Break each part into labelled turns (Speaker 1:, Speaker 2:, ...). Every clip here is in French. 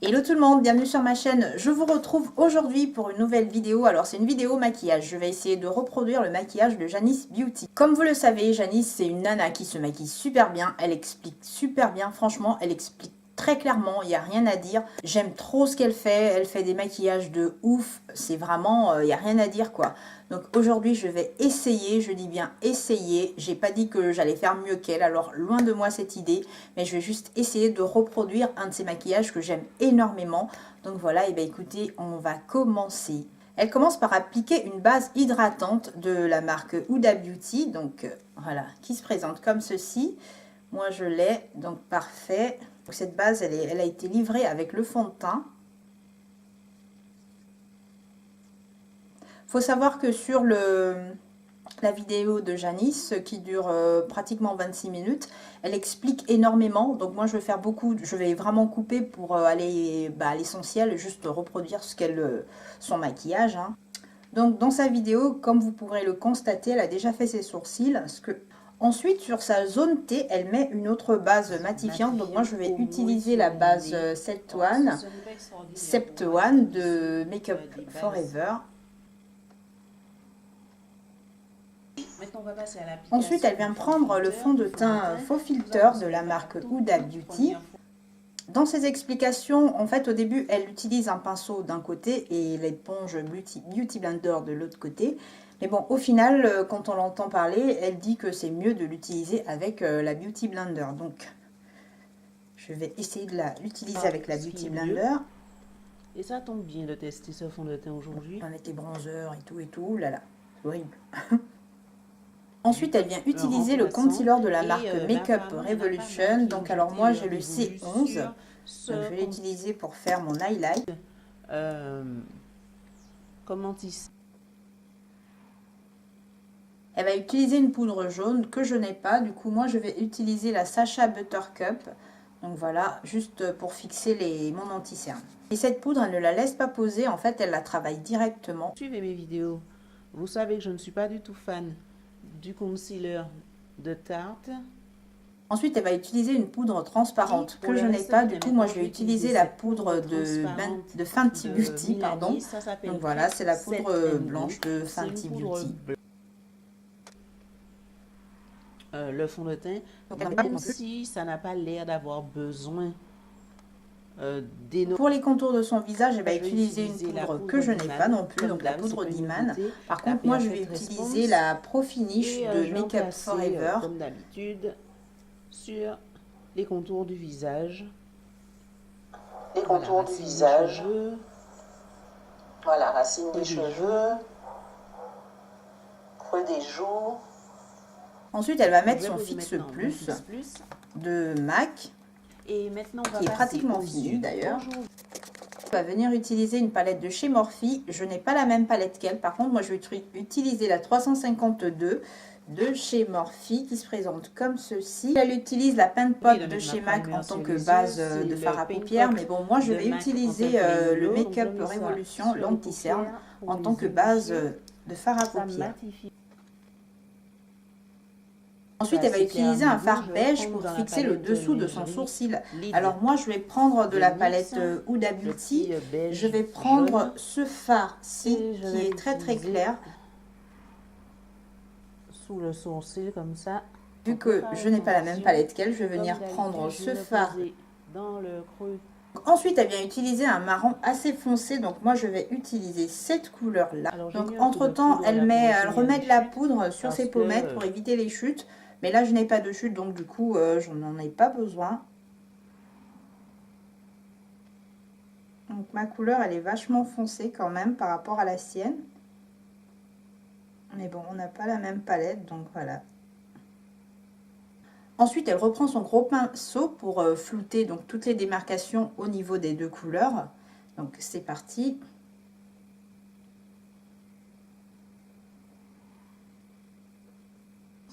Speaker 1: Hello tout le monde, bienvenue sur ma chaîne. Je vous retrouve aujourd'hui pour une nouvelle vidéo. Alors c'est une vidéo maquillage. Je vais essayer de reproduire le maquillage de Janice Beauty. Comme vous le savez, Janice c'est une nana qui se maquille super bien. Elle explique super bien, franchement, elle explique très clairement, il n'y a rien à dire. J'aime trop ce qu'elle fait. Elle fait des maquillages de ouf. C'est vraiment, il n'y a rien à dire quoi. Donc aujourd'hui je vais essayer, je dis bien essayer. J'ai pas dit que j'allais faire mieux qu'elle, alors loin de moi cette idée. Mais je vais juste essayer de reproduire un de ces maquillages que j'aime énormément. Donc voilà, et bien écoutez, on va commencer. Elle commence par appliquer une base hydratante de la marque Huda Beauty. Donc voilà, qui se présente comme ceci. Moi je l'ai, donc parfait. Donc, cette base, elle a été livrée avec le fond de teint. Faut savoir que sur la vidéo de Janice qui dure pratiquement 26 minutes, elle explique énormément. Donc moi je vais faire beaucoup, je vais vraiment couper pour aller à l'essentiel, juste reproduire son maquillage. Hein. Donc dans sa vidéo, comme vous pourrez le constater, elle a déjà fait ses sourcils. Ensuite, sur sa zone T, elle met une autre base matifiante. Donc moi, je vais utiliser la base Sept One de Make Up Forever. Ensuite, elle vient prendre le fond de teint Faux Filter de la marque Huda Beauty. Dans ses explications, en fait, au début, elle utilise un pinceau d'un côté et l'éponge Beauty Blender de l'autre côté. Mais bon, au final, quand on l'entend parler, elle dit que c'est mieux de l'utiliser avec la Beauty Blender. Donc, je vais essayer de l'utiliser avec la Beauty Blender.
Speaker 2: Et ça tombe bien de tester ce fond de teint aujourd'hui.
Speaker 1: On va mettre les bronzers et tout, là là, c'est horrible. Ensuite, elle vient utiliser le concealer de la marque Makeup Revolution. Donc, alors moi, j'ai le C11. Donc, je vais l'utiliser pour faire mon highlight.
Speaker 2: Comment tisse?
Speaker 1: Elle va utiliser une poudre jaune que je n'ai pas. Du coup, moi, je vais utiliser la Sacha Buttercup. Donc voilà, juste pour fixer mon anti-cerne. Et cette poudre, elle ne la laisse pas poser. En fait, elle la travaille directement.
Speaker 2: Suivez mes vidéos. Vous savez que je ne suis pas du tout fan du concealer de Tarte.
Speaker 1: Ensuite, elle va utiliser une poudre transparente que je n'ai pas. Du coup, moi, je vais utiliser la poudre de Fenty Beauty, pardon. Donc voilà, c'est la poudre blanche de Fenty Beauty.
Speaker 2: Le fond de teint, même si ça n'a pas l'air d'avoir besoin
Speaker 1: pour les contours de son visage, elle va utiliser une poudre que je n'ai pas non plus, donc la poudre d'Iman. Par contre, moi, je vais utiliser la Pro Finish de Make Up Forever.
Speaker 2: Comme d'habitude, sur les contours du visage.
Speaker 3: Les contours du visage. Voilà, racine des cheveux. Creux des joues.
Speaker 1: Ensuite, elle va mettre son Fixe Plus de MAC,
Speaker 2: et maintenant,
Speaker 1: qui est pratiquement fini d'ailleurs. Elle va venir utiliser une palette de chez Morphe. Je n'ai pas la même palette qu'elle. Par contre, moi, je vais utiliser la 352 de chez Morphe qui se présente comme ceci. Elle utilise la Pen Pot de chez MAC en tant que base de fard à paupières. Mais bon, moi, je vais utiliser le Make Up Revolution, l'anti-cerne, en tant que base de fard à paupières. Ensuite, elle va utiliser un fard beige pour fixer le dessous de son sourcil. Alors moi, je vais prendre de la palette Huda Beauty. Je vais prendre ce fard-ci qui est très très clair.
Speaker 2: Sous le sourcil comme ça.
Speaker 1: Vu que je n'ai pas la même palette qu'elle, je vais venir prendre ce fard.
Speaker 2: Dans le creux.
Speaker 1: Ensuite, elle vient utiliser un marron assez foncé. Donc moi, je vais utiliser cette couleur-là. Donc entre-temps, elle remet de la poudre sur ses pommettes pour éviter les chutes. Mais là, je n'ai pas de chute, donc du coup, je n'en ai pas besoin. Donc ma couleur, elle est vachement foncée quand même par rapport à la sienne. Mais bon, on n'a pas la même palette, donc voilà. Ensuite, elle reprend son gros pinceau pour flouter donc toutes les démarcations au niveau des deux couleurs. Donc c'est parti.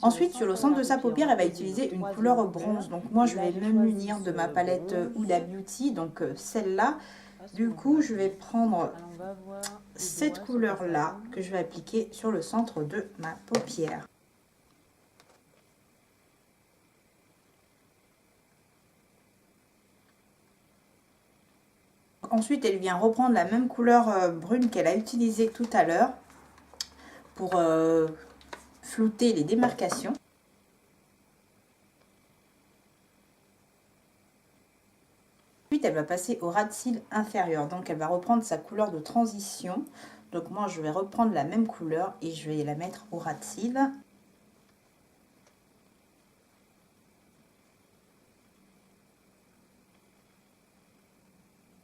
Speaker 1: Ensuite, sur le centre de sa paupière, elle va utiliser une couleur bronze. Donc moi, je vais me munir de ma palette Huda Beauty, donc celle-là. Du coup, je vais prendre cette couleur-là que je vais appliquer sur le centre de ma paupière. Ensuite, elle vient reprendre la même couleur brune qu'elle a utilisée tout à l'heure pour flouter les démarcations. Ensuite, elle va passer au ras de cils inférieur. Donc, elle va reprendre sa couleur de transition. Donc, moi, je vais reprendre la même couleur et je vais la mettre au ras de cils.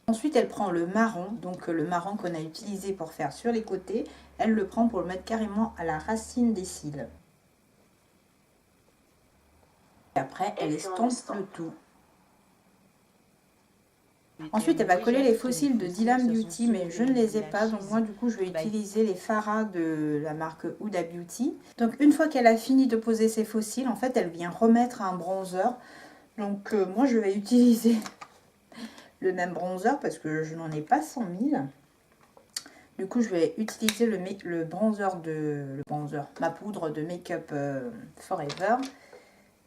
Speaker 1: Ensuite, elle prend le marron, donc le marron qu'on a utilisé pour faire sur les côtés. Elle le prend pour le mettre carrément à la racine des cils. Et après, elle estompe le tout. Ensuite, elle va coller les faux cils de Dylan Beauty, mais je ne les ai pas. Donc moi, du coup, je vais utiliser les Farah de la marque Huda Beauty. Donc une fois qu'elle a fini de poser ses faux cils, en fait, elle vient remettre un bronzer. Donc moi, je vais utiliser le même bronzer parce que je n'en ai pas 100 000. Du coup, je vais utiliser ma poudre de Make-up Forever.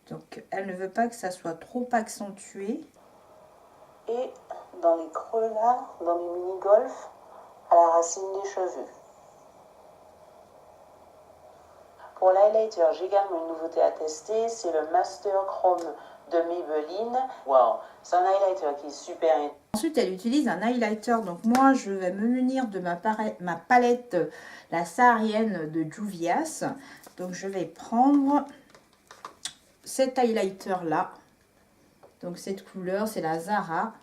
Speaker 1: Donc, elle ne veut pas que ça soit trop accentué.
Speaker 3: Et dans les creux là, dans les mini-golfs, à la racine des cheveux. Pour l'highlighter, j'ai également une nouveauté à tester, c'est le Master Chrome de Maybelline. Wow, c'est un highlighter qui est super.
Speaker 1: Ensuite, elle utilise un highlighter. Donc moi, je vais me munir de ma palette, la saharienne de Juvia's. Donc je vais prendre cet highlighter là. Donc cette couleur, c'est la Zara.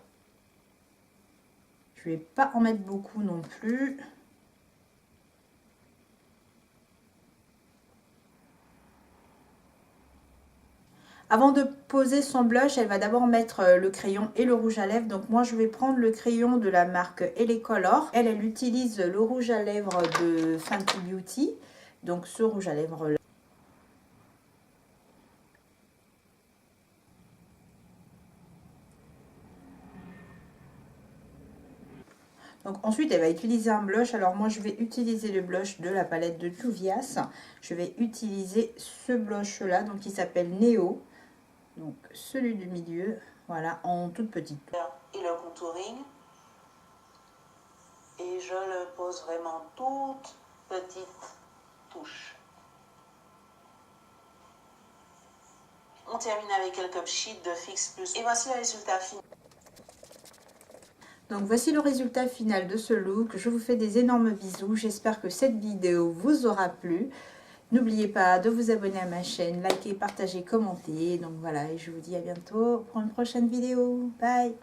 Speaker 1: Je ne vais pas en mettre beaucoup non plus. Avant de poser son blush, elle va d'abord mettre le crayon et le rouge à lèvres. Donc moi, je vais prendre le crayon de la marque LA Color. Elle utilise le rouge à lèvres de Fenty Beauty. Donc ce rouge à lèvres là. Donc ensuite, elle va utiliser un blush. Alors moi, je vais utiliser le blush de la palette de Juvia's. Je vais utiliser ce blush là, donc qui s'appelle Neo. Donc celui du milieu, voilà, en toute petite.
Speaker 3: Et le contouring. Et je le pose vraiment toute petite touche. On termine avec quelques sheets de Fix Plus. Et voici le résultat final.
Speaker 1: Donc voici le résultat final de ce look. Je vous fais des énormes bisous. J'espère que cette vidéo vous aura plu. N'oubliez pas de vous abonner à ma chaîne, liker, partager, commenter. Donc voilà, et je vous dis à bientôt pour une prochaine vidéo. Bye!